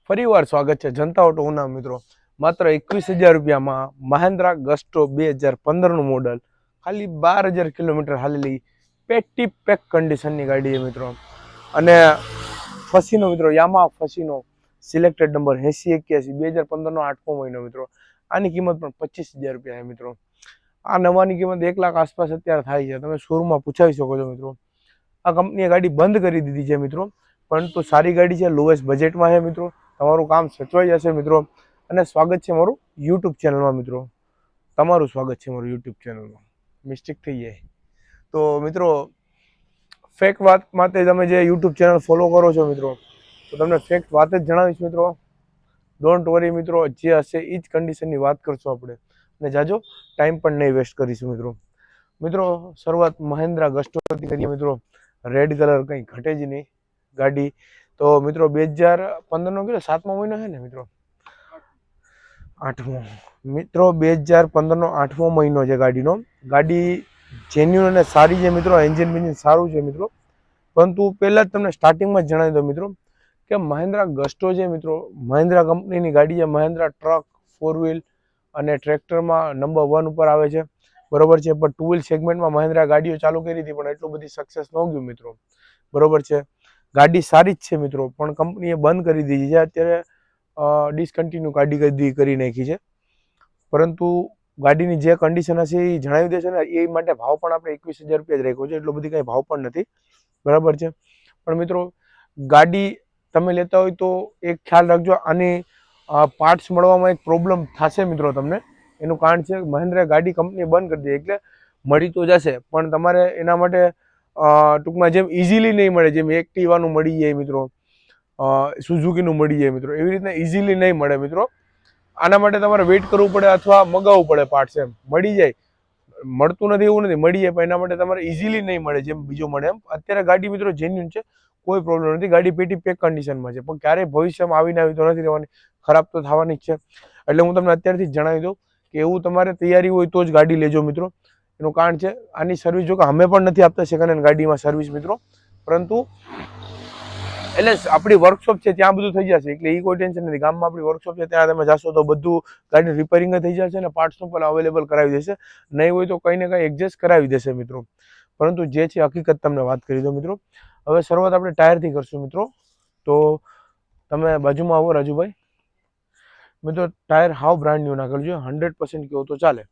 ફરીવાર સ્વાગત છે જનતા ઓટો ઉના મિત્રો. માત્ર 21,000 રૂપિયામાં મહિન્દ્રા ગસ્ટો 2015નું મોડલ, ખાલી 12,000 કિલોમીટર હાલેલી પેટી પેક કન્ડિશનની ગાડી છે મિત્રો. અને ફસીનો મિત્રો, યામા ફસીનો સિલેક્ટેડ નંબર 8081 2015નો 8મો મહિનો મિત્રો. આની કિંમત પણ 25,000 રૂપિયા છે મિત્રો. આ નવાની કિંમત 1 લાખ આસપાસ અત્યારે થાય છે. તમે શોરૂમમાં પૂછાવી શકો છો મિત્રો. આ કંપનીએ ગાડી બંધ કરી દીધી છે મિત્રો, પરંતુ સારી ગાડી છે, લોએસ્ટ બજેટમાં છે મિત્રો. તમારું કામ સચવાઈ જશે મિત્રો. અને સ્વાગત છે મારું યુટ્યુબ ચેનલમાં મિત્રો. તમારું સ્વાગત છે મારું યુટ્યુબ ચેનલમાં. મિસ્ટેક થઈ જાય તો મિત્રો, ફેક વાત માટે તમે જે યુટ્યુબ ચેનલ ફોલો કરો છો મિત્રો, તો તમને ફેક વાત જ જણાવીશ મિત્રો. ડોન્ટ વરી મિત્રો, જે હશે એ જ કન્ડિશનની વાત કરશું આપણે, અને જાજો ટાઈમ પણ નહીં વેસ્ટ કરીશું મિત્રો. મિત્રો શરૂઆત મહિન્દ્રા ગસ્ટોથી કરીએ મિત્રો. રેડ કલર કંઈ ઘટે જ નહીં ગાડી. તો મિત્રો 2015નો કેટલો 7મો મહિનો છે ને મિત્રો? 8મો મિત્રો. 2015નો 8મો મહિનો છે ગાડીનો. ગાડી જેન્યુન અને સારી છે મિત્રો. એન્જિન સારું છે મિત્રો. પરંતુ પહેલાં જ તમને સ્ટાર્ટિંગમાં જ જણાવી દો મિત્રો કે મહિન્દ્રા ગસ્ટો છે મિત્રો, મહિન્દ્રા કંપનીની ગાડી છે. મહિન્દ્રા ટ્રક, 4 વ્હીલ અને ટ્રેક્ટરમાં નંબર 1 ઉપર આવે છે, બરોબર છે. પણ 2 વ્હીલ સેગમેન્ટમાં મહિન્દ્રા ગાડીઓ ચાલુ કરી હતી, પણ એટલું બધી સક્સેસ ન ગયું મિત્રો, બરોબર છે. ગાડી સારી જ છે મિત્રો, પણ કંપનીએ બંધ કરી દીધી છે અત્યારે. ડિસકન્ટિન્યુ ગાડી કરી નાખી છે. પરંતુ ગાડીની જે કન્ડિશન હશે એ જણાવી દેશે ને, એ માટે ભાવ પણ આપણે 21,000 રૂપિયા જ રાખ્યો છે. એટલો બધી કંઈ ભાવ પણ નથી, બરાબર છે. પણ મિત્રો ગાડી તમે લેતા હોય તો એક ખ્યાલ રાખજો, આની પાર્ટ્સ મળવામાં એક પ્રોબ્લેમ થશે મિત્રો તમને. એનું કારણ છે મહિન્દ્રા ગાડી કંપની બંધ કરી દે, એટલે મળી તો જશે પણ તમારે એના માટે ટૂંકમાં જેમ ઇઝીલી નહીં મળે, જેમ એક્ટિવાનું મળી જાય મિત્રો, સુઝુકીનું મળી જાય મિત્રો, એવી રીતના ઇઝીલી નહીં મળે મિત્રો. આના માટે તમારે વેઇટ કરવું પડે અથવા મગાવવું પડે પાર્ટ્સ. એમ મળી જાય, મળતું નથી એવું નથી, મળી જાય, પણ એના માટે તમારે ઇઝીલી નહીં મળે જેમ બીજો મળે એમ. અત્યારે ગાડી મિત્રો જેન્યુન છે, કોઈ પ્રોબ્લેમ નથી. ગાડી પેટી પેક કન્ડિશનમાં છે, પણ ક્યારેય ભવિષ્યમાં આવીને આવી તો નથી રહેવાની, ખરાબ તો થવાની જ છે. એટલે હું તમને અત્યારથી જ જણાવી દઉં કે એવું તમારે તૈયારી હોય તો જ ગાડી લેજો મિત્રો. એનું કારણ છે આની સર્વિસ, જો કે અમે પણ નથી આપતા સેકન્ડ હેન્ડ ગાડીમાં સર્વિસ મિત્રો, પરંતુ એટલે આપણી વર્કશોપ છે ત્યાં બધું થઈ જશે, એટલે એ કોઈ ટેન્શન નથી. ગામમાં આપણી વર્કશોપ છે, ત્યાં તમે જાશો તો બધું ગાડી રિપેરિંગ થઈ જશે અને પાર્ટ્સનું પણ અવેલેબલ કરાવી દેશે. નહીં હોય તો કંઈ ને કંઈ એડજસ્ટ કરાવી દેશે મિત્રો. પરંતુ જે છે હકીકત તમને વાત કરી દો મિત્રો. હવે શરૂઆત આપણે ટાયરથી કરશું મિત્રો. તો તમે બાજુમાં આવો રાજુભાઈ. મિત્રો ટાયર હાવ બ્રાન્ડ ન્યુ ના કરજો, 100% કહો તો ચાલે,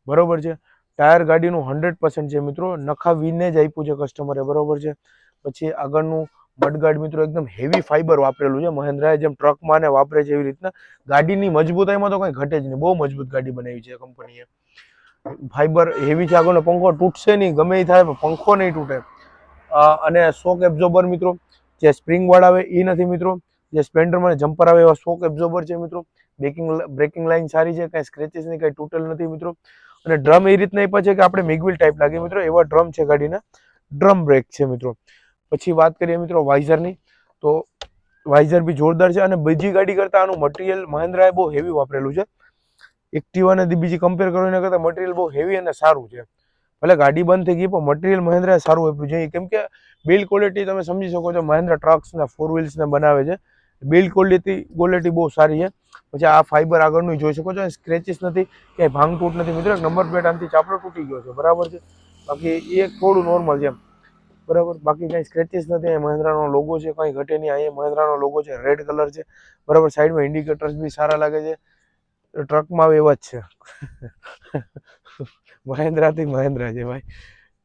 બરોબર છે. ટાયર ગાડીનું 100% છે મિત્રો. નખાવીને જ આપ્યું છે કસ્ટમરે, બરોબર છે. પછી આગળનું મડગાર્ડ મિત્રો એકદમ હેવી ફાઈબર વાપરેલું છે મહિન્દ્રાએ, જેમ ટ્રકમાં ને વાપરે છે એવી રીતના. ગાડીની મજબૂતાઈમાં તો કંઈ ઘટે જ નહીં, બહુ મજબૂત ગાડી બનાવી છે કંપનીએ. ફાઈબર હેવી છે. આગળનો પંખો તૂટશે નહીં, ગમે એ થાય પણ પંખો નહીં તૂટે. અને શોક એબ્ઝોર્બર મિત્રો, જે સ્પ્રિંગ વાળા આવે એ નથી મિત્રો, જે સ્પ્લેન્ડરમાં જમ્પર આવે એવા શોક એબ્ઝોર્બર છે મિત્રો. બ્રેકિંગ લાઇન સારી છે, કાંઈ સ્ક્રેચીસ નહીં, કાંઈ તૂટેલ નથી મિત્રો. અને ડ્રમ એ રીતના આપ્યા છે કે આપણે મિગવિલ ટાઈપ લાગે મિત્રો, એવા ડ્રમ છે ગાડીના. ડ્રમ બ્રેક છે મિત્રો. પછી વાત કરીએ મિત્રો વાઇઝરની, તો વાઇઝર બી જોરદાર છે. અને બીજી ગાડી કરતાં આનું મટીરિયલ મહિન્દ્રાએ બહુ હેવી વાપરેલું છે. એક્ટિવા અને બીજી કમ્પેર કરો એના કરતાં મટીરિયલ બહુ હેવી અને સારું છે. ભલે ગાડી બંધ થઈ ગઈ પણ મટીરિયલ મહિન્દ્રાએ સારું વાપર્યું છે. કેમ કે બિલ્ડ ક્વોલિટી તમે સમજી શકો છો, મહિન્દ્રા ટ્રક્સને 4 વ્હીલ્સને બનાવે છે, બિલ્ડ ક્વોલિટી બહુ સારી છે. પછી આ ફાઈબર આગળનું જોઈ શકો છો, સ્ક્રેચીસ નથી, ક્યાંય ભાંગ તૂટ નથી મિત્રો. નંબર પ્લેટ આનાથી ચાપડો તૂટી ગયો છે, બરાબર છે. બાકી એ થોડું નોર્મલ છે, બરાબર. બાકી કંઈ સ્ક્રેચીસ નથી. અહીં મહિન્દ્રાનો લોગો છે, કંઈ ઘટે નહીં. અહીંયા મહિન્દ્રાનો લોગો છે, રેડ કલર છે, બરાબર. સાઈડમાં ઇન્ડિકેટર્સ બી સારા લાગે છે. ટ્રકમાં એવા જ છે. મહિન્દ્રાથી મહિન્દ્રા છે ભાઈ,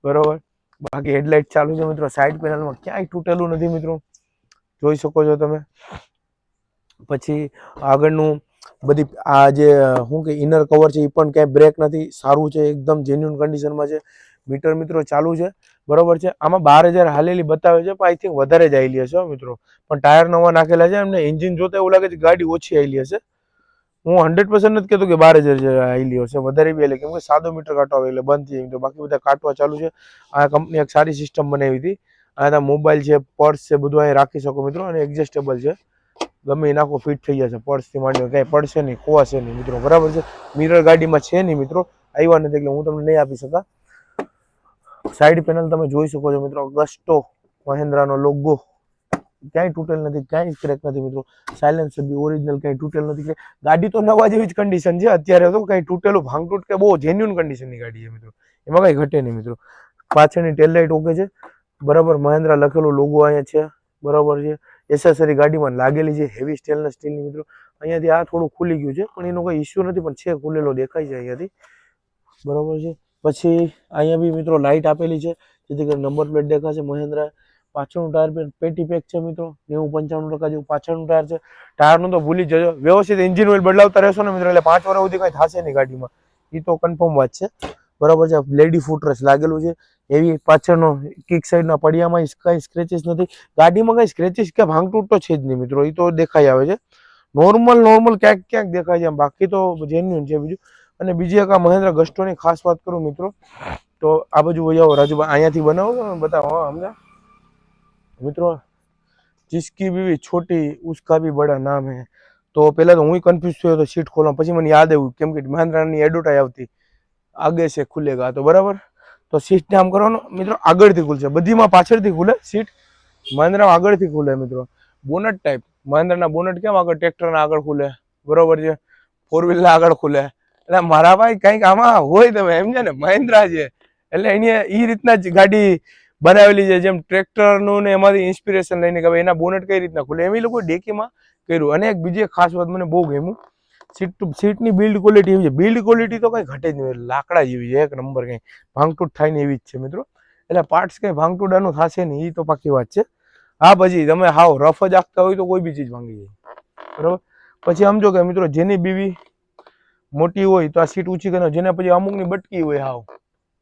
બરોબર. બાકી હેડલાઇટ ચાલુ છે મિત્રો. સાઈડ પેનલમાં ક્યાંય તૂટેલું નથી મિત્રો, જોઈ શકો છો તમે. પછી આગળનું બધી આ જે શું કે ઇનર કવર છે એ પણ ક્યાંય બ્રેક નથી, સારું છે, એકદમ જેન્યુન કન્ડિશનમાં છે. મીટર મિત્રો ચાલુ છે, બરોબર છે. આમાં 12,000 હાલેલી બતાવે છે, પણ આઈ થિંક વધારે જ આવેલી હશે મિત્રો. પણ ટાયર નવા નાખેલા છે, એમને એન્જિન જોતા એવું લાગે છે ગાડી ઓછી આવેલી હશે. હું 100% નથી કહેતો કે 12,000 આવેલી હશે, વધારે બી આવેલી, કેમ કે સાદો મીટર કાંટો એટલે બંધ થઈ જાય. બાકી બધા કાંટવા ચાલુ છે. આ કંપની એક સારી સિસ્ટમ બનાવી હતી. આ મોબાઈલ છે, પર્સ છે, બધું અહીં રાખી શકો મિત્રો. અને એડજસ્ટેબલ છે, ગમે એ નાખો ફિટ થઈ જશે. પર્સથી માંડીને કાંઈ પડશે નહીં, ખોવાશે નહીં મિત્રો, બરાબર છે. મિરર ગાડીમાં છે નહીં મિત્રો, આવ્યા નથી એટલે હું તમને નહીં આપી શકા. સાઈડ પેનલ તમે જોઈ શકો છો મિત્રો, ગસ્ટો મહિન્દ્રાનો લોગો, ક્યાંય તૂટેલ નથી, ક્યાંય સ્ક્રેચ નથી મિત્રો. સાયલેન્સર બી ઓરિજિનલ, ક્યાંય તૂટેલ નથી. ગાડી તો નવા જેવી જ કન્ડિશન છે અત્યારે તો, કંઈ તૂટેલું ભાંગતૂટ કે બહુ જેન્યુન કન્ડિશનની ગાડી છે મિત્રો, એમાં કંઈ ઘટે નહીં મિત્રો. પાછળની ટેલ લાઇટ ઓકે છે બરાબર. મહિન્દ્રા લખેલું લોગો અહીંયા છે બરાબર છે. એસેસરી ગાડીમાં લાગેલી છે હેવી સ્ટેનલેસ સ્ટીલની મિત્રો. અહીંયાથી આ થોડું ખુલી ગયું છે પણ એનો કોઈ ઇસ્યુ નથી, પણ છે ખુલેલો દેખાય છે અહીંયાથી બરાબર છે. પછી અહીંયા બી મિત્રો લાઇટ આપેલી છે જેથી કરીને નંબર પ્લેટ દેખાશે મહિન્દ્રા. પાછળનું ટાયર પેટી પેક છે મિત્રો, 90-95% જેવું પાછળનું ટાયર છે. ટાયરનું તો ભૂલી જજો, વ્યવસ્થિત એન્જિન ઓઇલ બદલાવતા રહેશો ને મિત્રો એટલે 5 વર્ષ સુધી કંઈ થશે નહીં ગાડીમાં, એ તો કન્ફર્મ વાત છે બરાબર છે. લેડી ફૂટરેસ લાગેલું છે એવી. પાછળનો કિક સાઈડના પડિયામાં કઈ સ્ક્રેચીસ નથી, ગાડીમાં કઈ સ્ક્રેચીસ કે ભાંગતૂટ તો છે જ નહીં મિત્રો, એ તો દેખાઈ આવે છે. નોર્મલ ક્યાંક ક્યાંક દેખાય છે, બાકી તો જેન્યુન છે બીજું. અને બીજી એક આ મહિન્દ્રા ગસ્ટોની ખાસ વાત કરું મિત્રો તો આ બાજુ જાઓ રાજુભાઈ, અહીંયાથી બનાવો બતાવો સમજા મિત્રો. जिसकी भी छोटी उसका भी बड़ा नाम है. તો પહેલા તો હું કન્ફ્યુઝ થયો તો સીટ ખોલવા, પછી મને યાદ આવ્યું કેમ કે મહિન્દ્રાની એડવર્ટાઈઝ આવતી આગે સે ખુલેગા, તો બરાબર. તો સીટ આમ કરવાનો મિત્રો, આગળથી ખુલશે, બધીમાં પાછળથી ખુલે સીટ, મહિન્દ્રામાં આગળથી ખુલે મિત્રો. બોનટ ટાઈપ, મહિન્દ્રાના બોનટ કેમ આગળ ટ્રેક્ટરના આગળ ખુલે બરોબર છે, 4 વ્હીલના આગળ ખુલે. એટલે મારા ભાઈ કંઈક આમાં હોય તમે એમ છે ને, મહિન્દ્રા છે એટલે એની એ રીતના જ ગાડી બનાવેલી છે, જેમ ટ્રેક્ટરનું ને એમાંથી ઇન્સ્પિરેશન લઈને કે ભાઈ એના બોનટ કઈ રીતના ખુલે એમ એ લોકો ડેકીમાં કર્યું. અને એક બીજી ખાસ વાત મને બહુ ગમ્યું, સીટની બિલ્ડ ક્વોલિટી એવી છે, બિલ્ડ ક્વોલિટી તો કંઈ ઘટે જ નહીં, લાકડા જેવી છે એક નંબર, કંઈ ભાંગતૂટ થાય ને એવી જ છે મિત્રો. એટલે પાર્ટ્સ કંઈ ભાંગતૂડાનું થશે નહીં, એ તો પાકી વાત છે. હા પછી તમે હાવ રફ જ આખતા હોય તો કોઈ બી ચીજ ભાંગી જાય બરાબર. પછી સમજો કે મિત્રો જેની બીવી મોટી હોય તો આ સીટ ઊંચી કરી, જેને પછી અમુકની બટકી હોય હાવ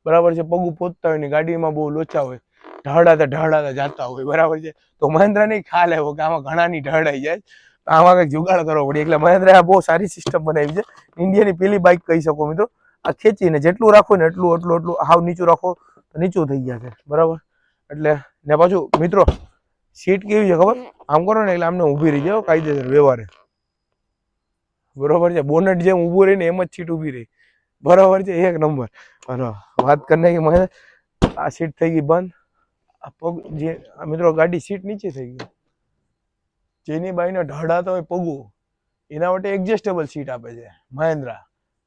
બરાબર છે, પગું પોતતા હોય ને ગાડીમાં બહુ લોચા હોય, ઢળાતા જતા હોય બરાબર છે, તો મહિન્દ્રા નહીં ખ્યાલ આવ્યો કે આમાં ઘણાની ઢળાઈ જાય, આમાં કંઈક જુગાડ કરવો પડે. એટલે મહિન્દ્રા બહુ સારી સિસ્ટમ બનાવી છે, ઇન્ડિયાની પેલી બાઇક કહી શકો મિત્રો. આ ખેંચીને જેટલું રાખો ને એટલું હાવ નીચું રાખો તો નીચું થઈ ગયા છે બરાબર. એટલે ને પાછું મિત્રો સીટ કેવી છે ખબર, આમ કરો ને એટલે આમને ઊભી રહી જાવ કાયદેસર વ્યવહારે બરોબર છે. બોનટ જેમ ઊભું રહીને એમ જ સીટ ઊભી રહી બરાબર છે, એક નંબર. વાત કરીને કે મને આ સીટ થઈ ગઈ બંધ, આ પગ જે મિત્રો ગાડી સીટ નીચે થઈ ગઈ, જેની બાઈને ઢળાતો હોય પગું એના માટે એડજસ્ટેબલ સીટ આપે છે મહિન્દ્રા,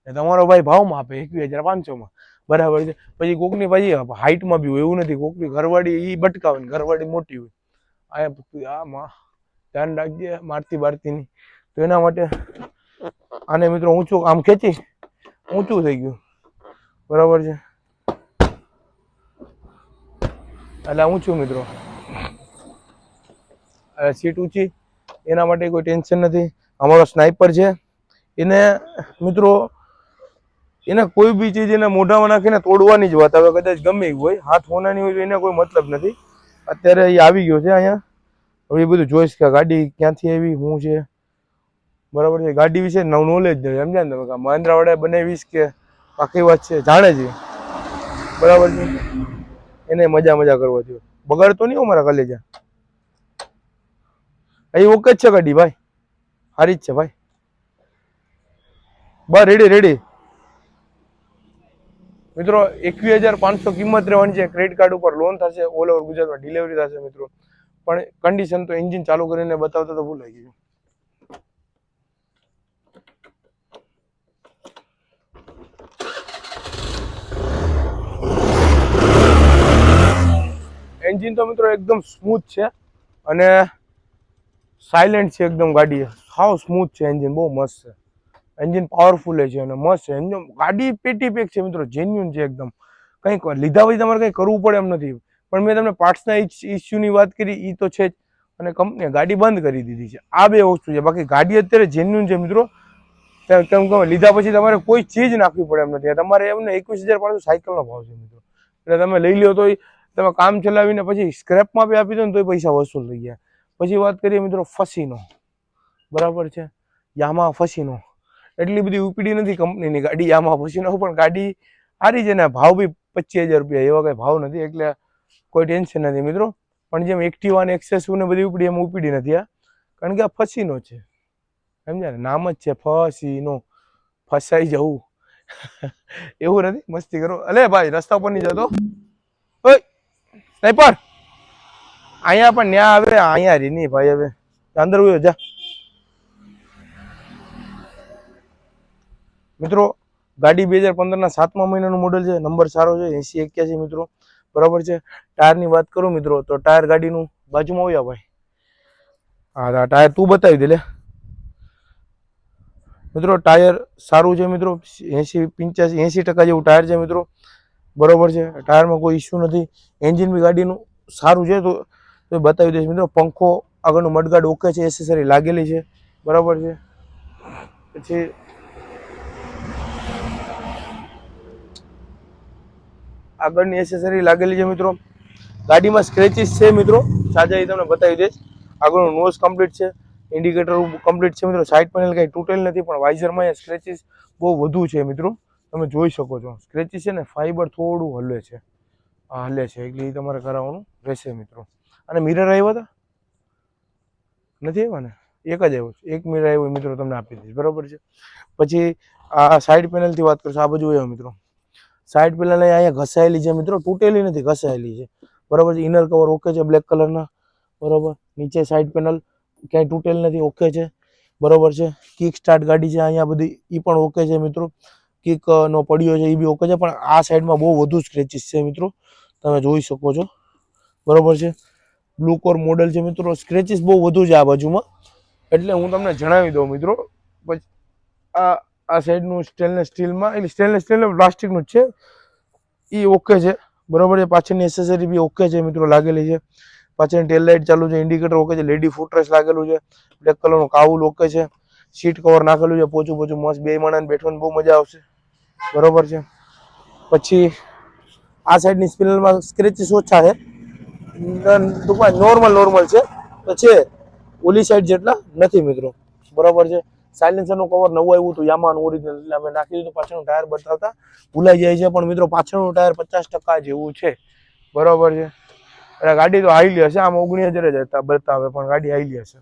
તમારો ભાઈ ભાવમાં આપે 21,500 બરાબર છે. પછી કોકની પછી હાઈટમાં બી હોય એવું નથી, કોકની ઘરવાળી એ બટકાવે ને ઘરવાળી મોટી હોય, આમાં ધ્યાન રાખજે મારતી બારતી નહીં. તો એના માટે આને મિત્રો ઊંચું આમ ખેંચી ઊંચું થઈ ગયું બરાબર છે, એટલે ઊંચું મિત્રો, સીટ ઊંચી એના માટે કોઈ ટેન્શન નથી. અમારો સ્નાઈપર છે એને મિત્રો એને કોઈ બી ચીજ એને મોઢામાં નાખીને તોડવાની જ વાત આવે, કદાચ ગમે એવું હોય, હાથ હોનાની હોય તો એને કોઈ મતલબ નથી. અત્યારે એ આવી ગયો છે અહીંયા, હવે એ બધું જોઈશ કે ગાડી ક્યાંથી આવી શું છે બરાબર છે. ગાડી વિશે નોલેજ નથી સમજ્યા ને તમે, મહિન્દ્રા વાળાએ બનાવીશ કે પાકી વાત છે જાણે છે બરાબર છે. એને મજા કરવા જોઈએ, બગાડતો નહીં મારા કલેજા, એ ઓકે જ છે ગાડી ભાઈ, સારી જ છે ભાઈ, બસ રેડી મિત્રો. 21,500 કિંમત રહેવાની છે, ક્રેડિટ કાર્ડ ઉપર લોન થશે, ઓલ ઓવર ગુજરાતમાં ડિલિવરી થશે મિત્રો. પણ કન્ડિશન તો એન્જિન ચાલુ કરીને બતાવતા તો ભૂલાઈ ગયું. એન્જિન તો મિત્રો એકદમ સ્મૂથ છે અને સાયલેન્ટ છે એકદમ, ગાડી હાવ સ્મૂથ છે, એન્જિન બહુ મસ્ત છે, એન્જિન પાવરફુલ છે અને મસ્ત છે એન્જિન. ગાડી પેટી પેક છે મિત્રો, જેન્યુન છે એકદમ, કંઈક લીધા પછી તમારે કંઈ કરવું પડે એમ નથી. પણ મેં તમને પાર્ટ્સના ઇસ્યુની વાત કરી એ તો છે જ, અને કંપનીએ ગાડી બંધ કરી દીધી છે, આ બે વસ્તુ છે. બાકી ગાડી અત્યારે જેન્યુન છે મિત્રો, કેમ કે લીધા પછી તમારે કોઈ ચીજ નાખવી પડે એમ નથી. તમારે એમને 21,500 સાયકલનો ભાવ છે મિત્રો, એટલે તમે લઈ લો તો તમે કામ ચલાવીને પછી સ્ક્રેપમાં બી આપી દો ને તો પૈસા વસૂલ થઈ ગયા. પછી વાત કરીએ મિત્રો ફસીનો બરાબર છે, યામા ફસીનો એટલી બધી ઉપડી નથી કંપનીની ગાડી યામા ફસીનો, પણ ગાડી સારી છે ને ભાવ બી 25,000 રૂપિયા, એવા કઈ ભાવ નથી એટલે કોઈ ટેન્શન નથી મિત્રો. પણ જેમ એક્ટિવા ને એક્સેસ ને બધી ઉપડી એમ ઉપડી નથી આ, કારણ કે આ ફસીનો છે સમજ્યા ને, નામ જ છે ફસીનો, ફસાઈ જવું એવું નથી, મસ્તી કરો. અલે ભાઈ રસ્તા પર નહીં જતો, ઓય સ્નાઈપર અહીંયા પણ ન્યા આવે, અહીંયા રી નહીં ભાઈ. હવે અંદર હોય જા મિત્રો. ગાડી 2015ના 7મા મહિનાનું મોડલ છે. નંબર સારો છે 8081 મિત્રો, બરાબર છે. ટાયરની વાત કરું મિત્રો તો ટાયર ગાડીનું બાજુમાં આવ્યા ભાઈ. હા ટાયર તું બતાવી દે લે મિત્રો. ટાયર સારું છે મિત્રો, 80-85-80% જેવું ટાયર છે મિત્રો, બરોબર છે. ટાયરમાં કોઈ ઇસ્યુ નથી. એન્જિન બી ગાડીનું સારું છે તો બતાવી દઈશ મિત્રો. પંખો આગળનું મડગાર્ડ ઓકે છે, એસેસરી લાગેલી છે, બરાબર છે. પછી આગળની એસેસરી લાગેલી છે મિત્રો. ગાડીમાં સ્ક્રેચીસ છે મિત્રો, સાજા તમને બતાવી દઈશ. આગળનું નોઝ કમ્પ્લીટ છે, ઇન્ડિકેટર કમ્પ્લીટ છે મિત્રો. સાઇડ પેનલ કંઈ તૂટેલ નથી, પણ વાઇઝરમાં સ્ક્રેચીસ બહુ વધુ છે મિત્રો, તમે જોઈ શકો છો. સ્ક્રેચીસ છે ને ફાઈબર થોડું હલે છે, હલે છે એટલે એ તમારે કરાવવાનું રહેશે મિત્રો. અને મિરર આવ્યા હતા નથી આવ્યા ને? એક જ આવ્યો છે, એક મિરર આવ્યો મિત્રો, તમને આપી દઈશ, બરાબર છે. પછી આ સાઈડ પેનલથી વાત કરશો, આ બાજુ આવ્યો મિત્રો. સાઈડ પેનલ અહીંયા ઘસાયેલી છે મિત્રો, તૂટેલી નથી, ઘસાયેલી છે, બરાબર છે. ઇનર કવર ઓકે છે, બ્લેક કલરના, બરાબર. નીચે સાઈડ પેનલ ક્યાંય તૂટેલ નથી, ઓકે છે, બરાબર છે. કિક સ્ટાર્ટ ગાડી છે અહીંયા બધી, એ પણ ઓકે છે મિત્રો. કિક નો પડ્યો છે એ બી ઓકે છે, પણ આ સાઈડમાં બહુ વધુ સ્ક્રેચીસ છે મિત્રો, તમે જોઈ શકો છો, બરાબર છે. બ્લુ કોર મોડેલ છે મિત્રો, સ્ક્રેચીસ બહુ વધુ છે આ બાજુમાં, એટલે હું તમને જણાવી દઉં મિત્રો. પછી આ સાઈડનું સ્ટેનલેસ સ્ટીલમાં, એટલે સ્ટેનલેસ સ્ટીલ પ્લાસ્ટિકનું જ છે, એ ઓકે છે, બરાબર છે. પાછળની એસેસરી બી ઓકે છે મિત્રો, લાગેલી છે. પાછળની ટેલ લાઇટ ચાલુ છે, ઇન્ડિકેટર ઓકે છે, લેડી ફૂટરેસ લાગેલું છે, બ્લેક કલરનું કાઉલ ઓકે છે, સીટ કવર નાખેલું છે, પોચું મસ્ત, બે માણસને બેઠવાની બહુ મજા આવશે, બરાબર છે. પછી આ સાઈડની સ્પિનરમાં સ્ક્રેચીસ ઓછા છે, નોર્મલ છે તો છે, ઓલી સાઈડ જેટલા નથી મિત્રો, બરાબર છે. સાયલેન્સરનું કવર નવું આવ્યું હતું યામાહાનું ઓરિજિનલ, એટલે અમે નાખી દીધું. પાછળનું ટાયર બતાવતા ભૂલાઈ જાય છે, પણ મિત્રો પાછળનું ટાયર 50% જેવું છે, બરાબર છે. એટલે ગાડી તો હાઈલી હશે, આમ 19,000 જ હતા બતાવે, પણ ગાડી હાઈલી હશે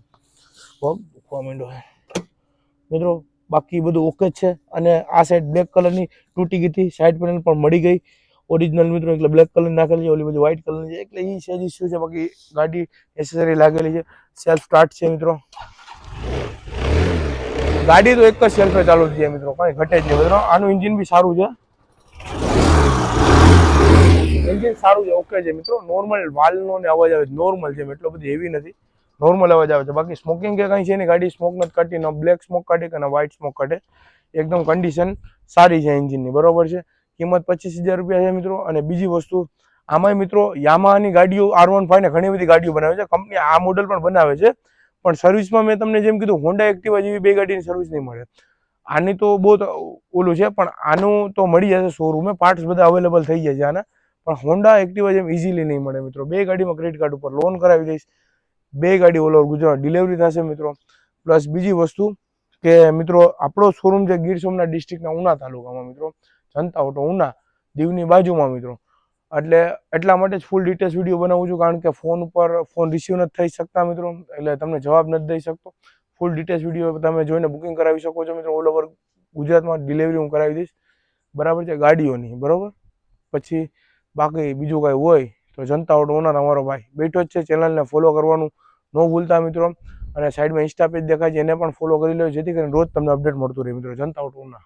મિત્રો. બાકી બધું ઓકે જ છે. અને આ સાઈડ બ્લેક કલરની તૂટી ગઈ હતી, સાઈડ પેનલ પણ મળી ગઈ ઓરિજિનલ મિત્રો, એટલે બ્લેક કલર નાખેલી છે, ઓલી બધી વ્હાઇટ કલરની છે, એટલે એ સેજ ઇસ્યુ છે. બાકી ગાડી એસેસરી લાગેલી છે, સેલ્ફ સ્ટાર્ટ છે મિત્રો. ગાડી તો એક જ સેલ્ફે ચાલુ છે મિત્રો, કઈ ઘટે જ નહીં મિત્રો. આનું એન્જિન બી સારું છે, એન્જિન સારું છે, ઓકે છે મિત્રો. નોર્મલ વાલનો ને અવાજ આવે, નોર્મલ છે, એટલો બધી હેવી નથી, નોર્મલ અવાજ આવે છે. બાકી સ્મોકિંગ કે કંઈ છે નહીં, ગાડી સ્મોક નથી કાઢતી, ન બ્લેક સ્મોક કાઢે કે ના વ્હાઇટ સ્મોક કાઢે, એકદમ કન્ડિશન સારી છે એન્જિનની, બરોબર છે. કિંમત 25,000 રૂપિયા છે મિત્રો. અને બીજી વસ્તુ, આમાંય મિત્રો યામાહાની ગાડીઓ R15 ને ઘણી બધી ગાડીઓ બનાવે છે કંપની, આ મોડલ પણ બનાવે છે, પણ સર્વિસમાં મેં તમને જેમ કીધું હોન્ડા એક્ટિવા જેવી બે ગાડીની સર્વિસ નહીં મળે. આની તો બહુ ઓલું છે, પણ આનું તો મળી જશે શોરૂમે, પાર્ટ્સ બધા અવેલેબલ થઈ જાય છે આના, પણ હોન્ડા એક્ટિવા જેમ ઇઝીલી નહીં મળે મિત્રો. બે ગાડીમાં ક્રેડિટ કાર્ડ ઉપર લોન કરાવી દઈશ, બે ગાડી ઓલ ઓવર ગુજરાત ડિલિવરી થશે મિત્રો. પ્લસ બીજી વસ્તુ કે મિત્રો આપણો શોરૂમ છે ગીર સોમનાથ ડિસ્ટ્રિક્ટના ઉના તાલુકામાં મિત્રો, જનતા ઓટો ઉના, દીવની બાજુમાં મિત્રો. એટલે એટલા માટે જ ફૂલ ડિટેલ્સ વિડીયો બનાવું છું, કારણ કે ફોન ઉપર ફોન રિસીવ નથી થઈ શકતા મિત્રો, એટલે તમને જવાબ નથી દઈ શકતો. ફૂલ ડિટેલ્સ વિડીયો તમે જોઈને બુકિંગ કરાવી શકો છો મિત્રો. ઓલ ઓવર ગુજરાતમાં ડિલિવરી હું કરાવી દઈશ, બરાબર છે, ગાડીઓની, બરાબર. પછી બાકી બીજું કાંઈ હોય તો જનતા ઓટો ઓનર અમારો ભાઈ બેઠો જ છે, ચેનલને ફોલો કરવાનું ન ભૂલતા મિત્રો. અને સાઈડમાં ઇન્સ્ટા પેજ દેખાય છે, એને પણ ફોલો કરી લો, જેથી કરીને રોજ તમને અપડેટ મળતું રહે મિત્રો. જનતા ઓટો ઓનર.